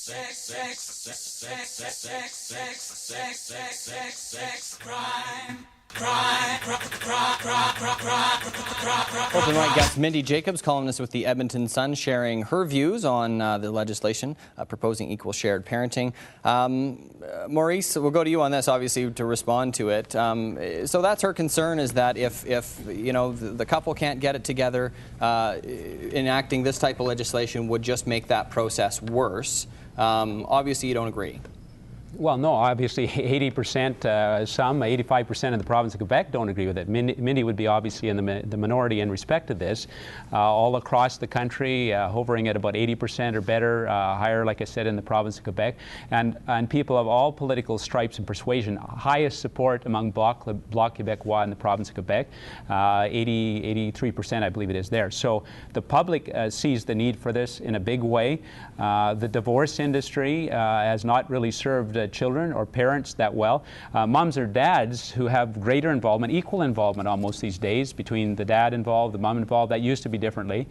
Crime. Open mic guest Mindy Jacobs, columnist with the Edmonton Sun, sharing her views on the legislation proposing equal shared parenting. Maurice, we'll go to you on this, obviously, to respond to it. So that's her concern, is that if you know, the couple can't get it together, enacting this type of legislation would just make that process worse. Obviously, you don't agree. Well, no, obviously 80%, some 85% in the province of Quebec don't agree with it. Mindy would be obviously in the minority in respect to this. All across the country, hovering at about 80% or better, higher, like I said, in the province of Quebec. And people of all political stripes and persuasion, highest support among Bloc Québécois in the province of Quebec, 83%, I believe it is there. So the public sees the need for this in a big way. The divorce industry has not really served children or parents that well. Moms or dads who have greater involvement, equal involvement almost these days, between the dad involved, the mom involved. That used to be differently.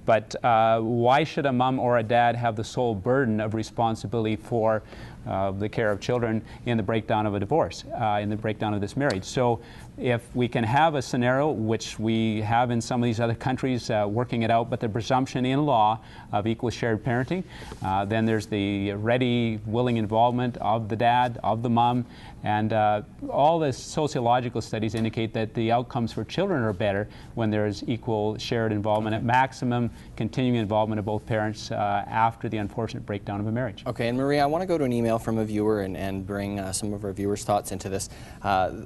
But why should a mom or a dad have the sole burden of responsibility for the care of children in the breakdown of a divorce, in the breakdown of this marriage? So if we can have a scenario, which we have in some of these other countries working it out, but the presumption in law of equal shared parenting, then there's the ready, willing involvement of the dad, of the mom, and all the sociological studies indicate that the outcomes for children are better when there's equal shared involvement, at maximum continuing involvement of both parents after the unfortunate breakdown of a marriage. Okay, and Marie, I want to go to an email from a viewer and bring some of our viewers' thoughts into this.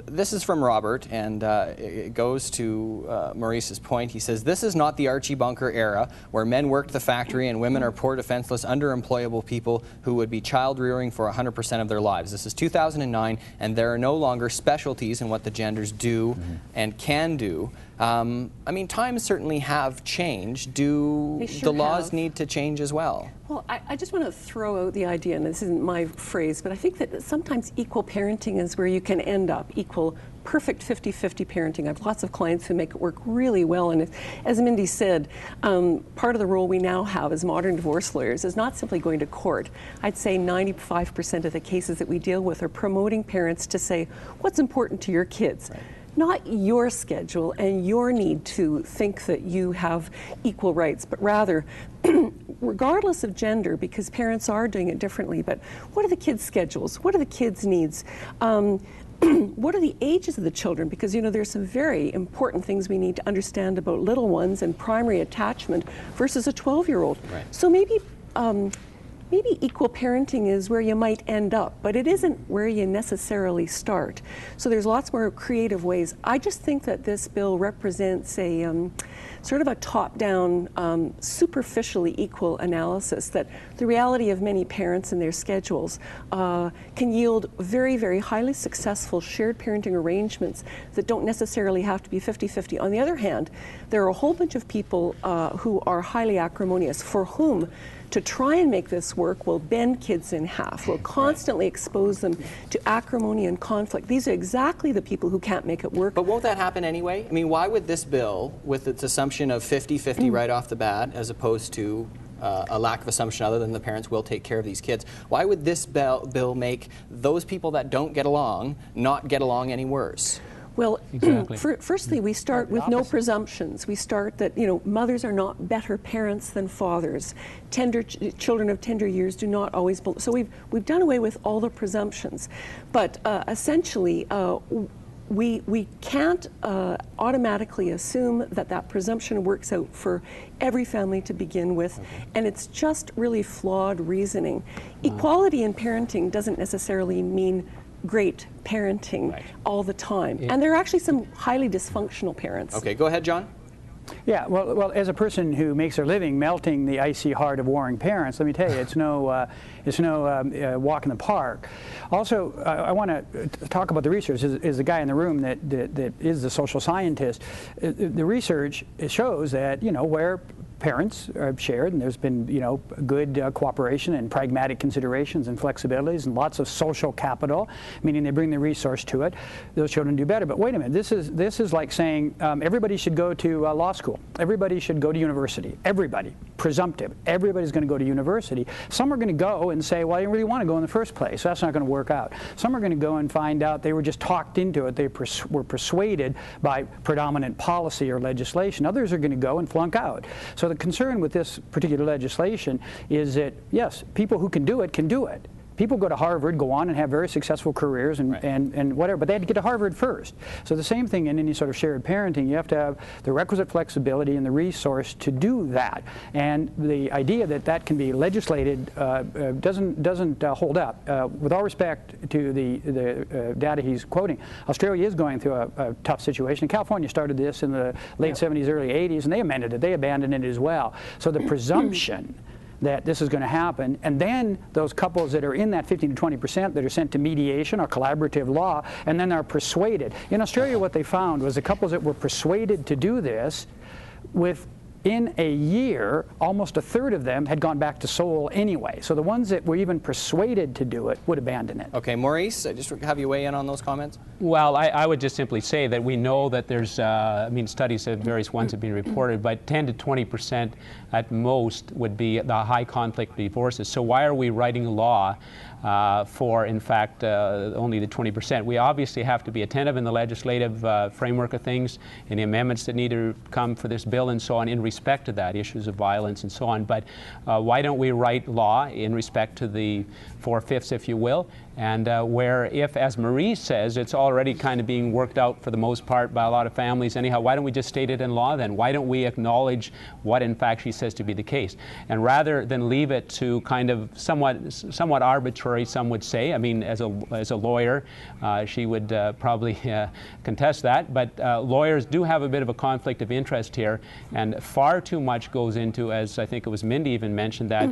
This is from Robert, and it goes to Maurice's point. He says, "This is not the Archie Bunker era where men worked the factory and women are poor, defenseless, underemployable people who would be child rearing for 100% of their lives. This is 2009, and there are no longer specialties in what the genders do and can do." I mean, times certainly have changed. Do the laws need to change as well? Well, I just want to throw out the idea, and this isn't my phrase, but I think that sometimes equal parenting is where you can end up, equal, perfect 50-50 parenting. I have lots of clients who make it work really well, and as Mindy said, part of the role we now have as modern divorce lawyers is not simply going to court. I'd say 95% of the cases that we deal with are promoting parents to say, what's important to your kids? Right. Not your schedule and your need to think that you have equal rights, but rather, regardless of gender, because parents are doing it differently, but what are the kids' schedules? What are the kids' needs? What are the ages of the children? Because, you know, there's some very important things we need to understand about little ones and primary attachment versus a 12-year-old. Right. So maybe equal parenting is where you might end up, but it isn't where you necessarily start. So there's lots more creative ways. I just think that this bill represents a sort of a top-down, superficially equal analysis, that the reality of many parents and their schedules can yield very, very highly successful shared parenting arrangements that don't necessarily have to be 50-50. On the other hand, there are a whole bunch of people who are highly acrimonious, for whom to try and make this work will bend kids in half, will constantly expose them to acrimony and conflict. These are exactly the people who can't make it work. But won't that happen anyway? I mean, why would this bill, with its assumption of 50-50 right off the bat, as opposed to a lack of assumption other than the parents will take care of these kids, why would this bill make those people that don't get along not get along any worse? Well, firstly, we start with no presumptions. We start that, you know, mothers are not better parents than fathers. Children of tender years do not always belong. So we've done away with all the presumptions. But essentially, we can't automatically assume that presumption works out for every family to begin with, and it's just really flawed reasoning. Equality in parenting doesn't necessarily mean great parenting all the time. And there are actually some highly dysfunctional parents. Okay, go ahead, John. Yeah, well, as a person who makes their living melting the icy heart of warring parents, let me tell you, it's no walk in the park. Also, I want to talk about the research. Is the guy in the room that is the social scientist. The research shows that, you know, where parents are shared, and there's been, you know, good cooperation and pragmatic considerations and flexibilities and lots of social capital, meaning they bring the resource to it, those children do better. But wait a minute, this is like saying everybody should go to law school, everybody should go to university, everybody, presumptive, everybody's going to go to university. Some are going to go and say, well, I didn't really want to go in the first place, so that's not going to work out. Some are going to go and find out they were just talked into it, they were persuaded by predominant policy or legislation. Others are going to go and flunk out. So the concern with this particular legislation is that, yes, people who can do it can do it. People go to Harvard, go on and have very successful careers and whatever, but they had to get to Harvard first. So the same thing in any sort of shared parenting, you have to have the requisite flexibility and the resource to do that. And the idea that that can be legislated doesn't hold up. With all respect to the data he's quoting, Australia is going through a tough situation. California started this in the late 70s, early 80s, and they amended it. They abandoned it as well. So the presumption that this is going to happen, and then those couples that are in that 15 to 20% that are sent to mediation or collaborative law, and then are persuaded. In Australia, what they found was the couples that were persuaded to do this, within a year, almost a third of them had gone back to sole anyway. So the ones that were even persuaded to do it would abandon it. Okay, Maurice, just have you weigh in on those comments? Well, I would just simply say that we know that there's, I mean, studies of various ones have been reported, but 10 to 20% at most would be the high conflict divorces. So why are we writing law for, in fact, only the 20%? We obviously have to be attentive in the legislative framework of things, in the amendments that need to come for this bill and so on, in respect to that, issues of violence and so on. But why don't we write law in respect to the 4/5, if you will, and where if, as Marie says, it's already kind of being worked out for the most part by a lot of families anyhow, why don't we just state it in law then? Why don't we acknowledge what in fact she says to be the case? And rather than leave it to kind of somewhat arbitrary, some would say, I mean, as a lawyer, she would probably contest that, but lawyers do have a bit of a conflict of interest here, and far too much goes into, as I think it was Mindy even mentioned, that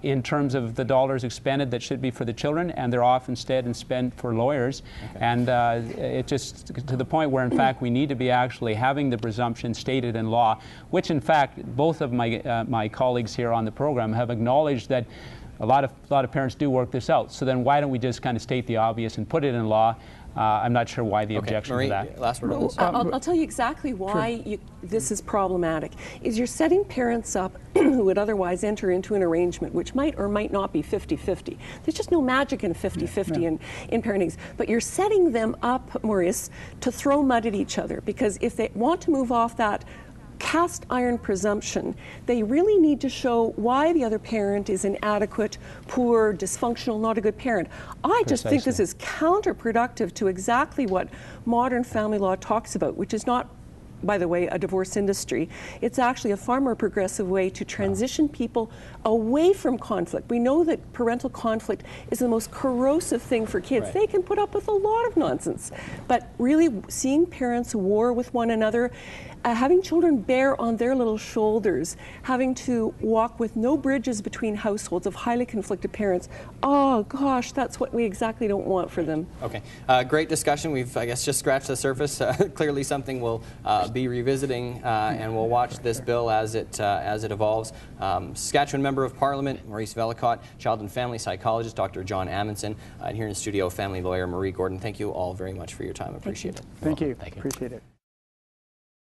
in terms of the dollars expended that should be for the children, and they're off instead and spent for lawyers. Okay. And it just to the point where in fact we need to be actually having the presumption stated in law, which in fact both of my colleagues here on the program have acknowledged that a lot of parents do work this out. So then why don't we just kind of state the obvious and put it in law? I'm not sure why the objection Marie, to that. Last word on this. I'll tell you exactly why this is problematic. Is you're setting parents up who would otherwise enter into an arrangement which might or might not be 50-50. There's just no magic in 50-50 in parenting. But you're setting them up, Maurice, to throw mud at each other, because if they want to move off that cast iron presumption, they really need to show why the other parent is inadequate, poor, dysfunctional, not a good parent. I just think this is counterproductive to exactly what modern family law talks about, which is not, by the way, a divorce industry. It's actually a far more progressive way to transition people away from conflict. We know that parental conflict is the most corrosive thing for kids. Right. They can put up with a lot of nonsense. But really seeing parents war with one another, having children bear on their little shoulders, having to walk with no bridges between households of highly conflicted parents, oh gosh, that's what we exactly don't want for them. Okay, great discussion. We've, I guess, just scratched the surface. Clearly something we'll be revisiting, and we'll watch this bill as it evolves. Saskatchewan Member of Parliament Maurice VELLACOTT, Child and Family Psychologist Dr. Jon AMUNDSON, and here in the studio, family lawyer Marie Gordon. Thank you all very much for your time. Appreciate it. Thank you. Appreciate it.